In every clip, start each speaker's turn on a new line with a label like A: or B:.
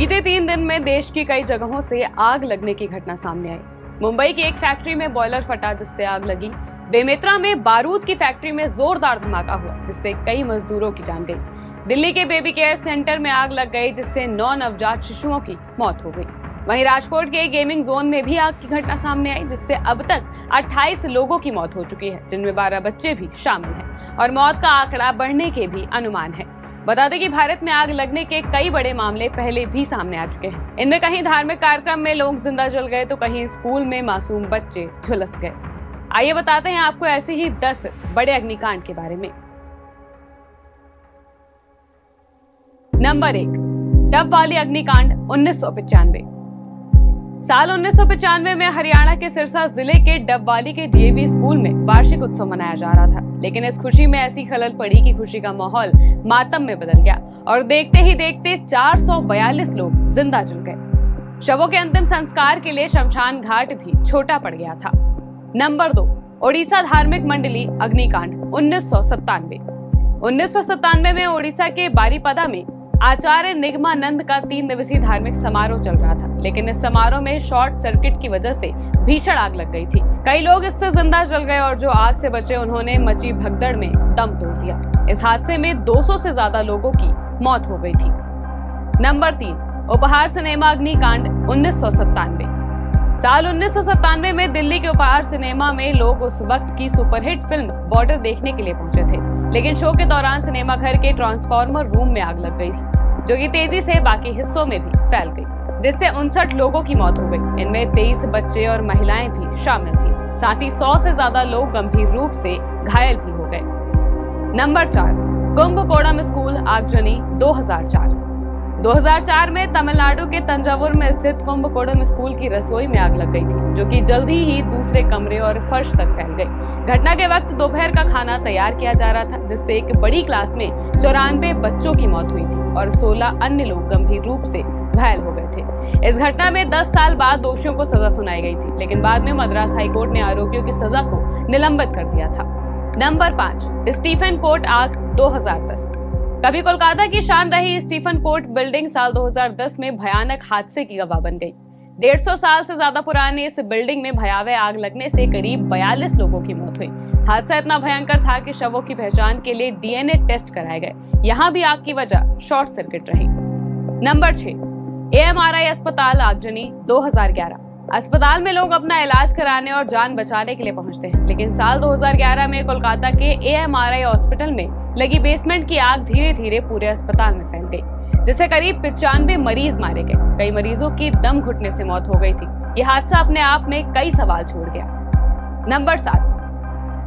A: बीते 3 दिन में देश की कई जगहों से आग लगने की घटना सामने आई। मुंबई की एक फैक्ट्री में बॉयलर फटा जिससे आग लगी। बेमेतरा में बारूद की फैक्ट्री में जोरदार धमाका हुआ जिससे कई मजदूरों की जान गई। दिल्ली के बेबी केयर सेंटर में आग लग गई जिससे 9 नवजात शिशुओं की मौत हो गई। वहीं राजकोट के गेमिंग जोन में भी आग की घटना सामने आई जिससे अब तक 28 लोगों की मौत हो चुकी है, जिनमें 12 बच्चे भी शामिल हैं और मौत का आंकड़ा बढ़ने के भी अनुमान है। बता दें कि भारत में आग लगने के कई बड़े मामले पहले भी सामने आ चुके हैं। इनमें कहीं धार्मिक कार्यक्रम में लोग जिंदा जल गए तो कहीं स्कूल में मासूम बच्चे झुलस गए। आइए बताते हैं आपको ऐसे ही 10 बड़े अग्निकांड के बारे में। नंबर 1, डबवाली अग्निकांड 1995। साल 1995 में हरियाणा के सिरसा जिले के डबवाली के डीएवी स्कूल में वार्षिक उत्सव मनाया जा रहा था, लेकिन इस खुशी में ऐसी खलल पड़ी कि खुशी का माहौल मातम में बदल गया और देखते ही देखते 442 लोग जिंदा जल गए। शवों के अंतिम संस्कार के लिए शमशान घाट भी छोटा पड़ गया था। नंबर 2, ओडिशा धार्मिक मंडली अग्निकांड 1997। 1997 में ओडिशा के बारीपदा में आचार्य निगमानंद का 3 दिवसीय धार्मिक समारोह चल रहा था, लेकिन इस समारोह में शॉर्ट सर्किट की वजह से भीषण आग लग गई थी। कई लोग इससे जिंदा जल गए और जो आग से बचे उन्होंने मची भगदड़ में दम तोड़ दिया। इस हादसे में 200 से ज्यादा लोगों की मौत हो गई थी। नंबर 3, उपहार सिनेमा अग्निकांड 1997। साल 1997 में दिल्ली के उपहार सिनेमा में लोग उस वक्त की सुपरहिट फिल्म बॉर्डर देखने के लिए पहुंचे थे, लेकिन शो के दौरान सिनेमा घर के ट्रांसफार्मर रूम में आग लग गई थी, जो कि तेजी से बाकी हिस्सों में भी फैल गई, जिससे 59 लोगों की मौत हो गई। इनमें 23 बच्चे और महिलाएं भी शामिल थी। साथ ही 100 से ज्यादा लोग गंभीर रूप से घायल भी हो गए। नंबर 4, कुंभकोणम स्कूल आगजनी 2004। 2004 में तमिलनाडु के तंजावुर में स्थित कुंभकोणम स्कूल की रसोई में आग लग गई थी, जो कि जल्दी ही दूसरे कमरे और फर्श तक फैल गई। घटना के वक्त दोपहर का खाना तैयार किया जा रहा था, जिससे एक बड़ी क्लास में 94 बच्चों की मौत हुई थी और 16 अन्य लोग गंभीर रूप से घायल हो गए थे। इस घटना में 10 साल बाद दोषियों को सजा सुनाई गई थी, लेकिन बाद में मद्रास हाईकोर्ट ने आरोपियों की सजा को निलंबित कर दिया था। नंबर 5, स्टीफन कोर्ट आग 2010। कभी कोलकाता की शान रही स्टीफन कोर्ट बिल्डिंग साल 2010 में भयानक हादसे की गवाह बन गई। 150 साल से ज्यादा पुरानी इस बिल्डिंग में भयावह आग लगने से करीब 42 लोगों की मौत हुई। हादसा इतना भयंकर था कि शवों की पहचान के लिए डीएनए टेस्ट कराए गए। यहाँ भी आग की वजह शॉर्ट सर्किट रही। नंबर 6, एएमआरआई अस्पताल आगजनी 2011। अस्पताल में लोग अपना इलाज कराने और जान बचाने के लिए पहुंचते हैं, लेकिन साल 2011 में कोलकाता के एएमआरआई हॉस्पिटल में लगी बेसमेंट की आग धीरे धीरे पूरे अस्पताल में फैल गई, जिससे करीब 95 मरीज मारे गए। कई मरीजों की दम घुटने से मौत हो गई थी। यह हादसा अपने आप में कई सवाल छोड़ गया। नंबर 7,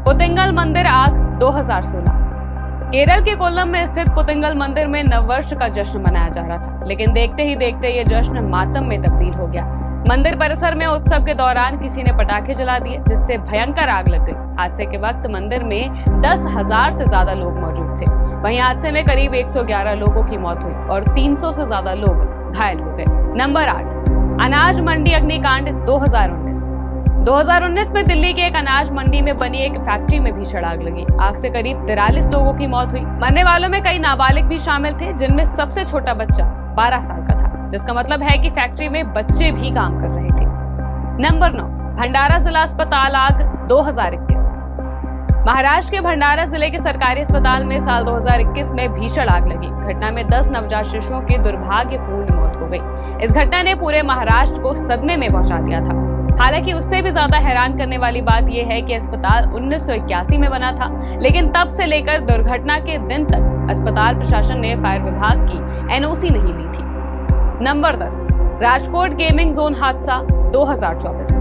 A: पुतिंगल मंदिर आग 2016। केरल के कोल्लम में स्थित पुतिंगल मंदिर में नववर्ष का जश्न मनाया जा रहा था, लेकिन देखते ही देखते ये जश्न मातम में तब्दील हो गया। मंदिर परिसर में उत्सव के दौरान किसी ने पटाखे जला दिए, जिससे भयंकर आग लग गई। हादसे के वक्त मंदिर में 10,000 से ज्यादा लोग मौजूद थे। वहीं हादसे में करीब 111 लोगों की मौत हुई और 300 से ज्यादा लोग घायल हो गए। नंबर 8, अनाज मंडी अग्निकांड 2019। 2019 में दिल्ली के एक अनाज मंडी में बनी एक फैक्ट्री में भीषण आग लगी। आग से करीब 43 लोगों की मौत हुई। मरने वालों में कई नाबालिग भी शामिल थे, जिनमें सबसे छोटा बच्चा 12 साल का था, जिसका मतलब है कि फैक्ट्री में बच्चे भी काम कर रहे थे। नंबर 9, भंडारा जिला अस्पताल आग 2021। महाराष्ट्र के भंडारा जिले के सरकारी अस्पताल में साल 2021 में भीषण आग लगी। घटना में 10 नवजात शिशुओं की दुर्भाग्यपूर्ण मौत हो गई। इस घटना ने पूरे महाराष्ट्र को सदमे में पहुंचा दिया था। हालांकि उससे भी ज्यादा हैरान करने वाली बात यह है कि अस्पताल 1981 में बना था, लेकिन तब से लेकर दुर्घटना के दिन तक अस्पताल प्रशासन ने फायर विभाग की एनओसी नहीं ली थी। नंबर 10, राजकोट गेमिंग जोन हादसा 2024।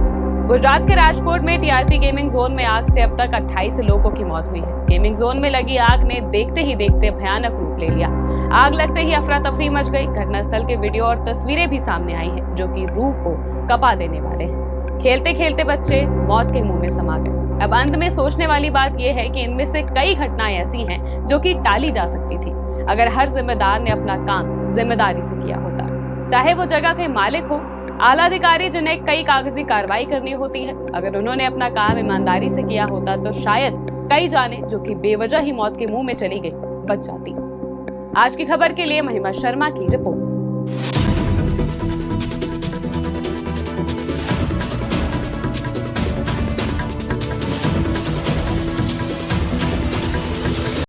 A: गुजरात के राजकोट में टीआरपी गेमिंग जोन में आग से अब तक 28 लोगों की मौत हुई है। गेमिंग जोन में लगी आग ने देखते ही देखते भयानक रूप ले लिया। आग लगते ही अफरा तफरी मच गई। घटनास्थल के वीडियो और तस्वीरें भी सामने आई हैं, जो कि रूह को कपा देने वाले हैं। खेलते खेलते बच्चे मौत के मुंह में समा गए। अब अंत में सोचने वाली बात यह है कि इनमें से कई घटनाएं ऐसी हैं जो कि टाली जा सकती थी, अगर हर जिम्मेदार ने अपना काम जिम्मेदारी से किया होता। चाहे वो जगह के मालिक हो, आला अधिकारी जिन्हें कई कागजी कार्रवाई करनी होती है, अगर उन्होंने अपना काम ईमानदारी से किया होता तो शायद कई जाने जो कि बेवजह ही मौत के मुंह में चली गई बच जाती। आज की खबर के लिए महिमा शर्मा की रिपोर्ट।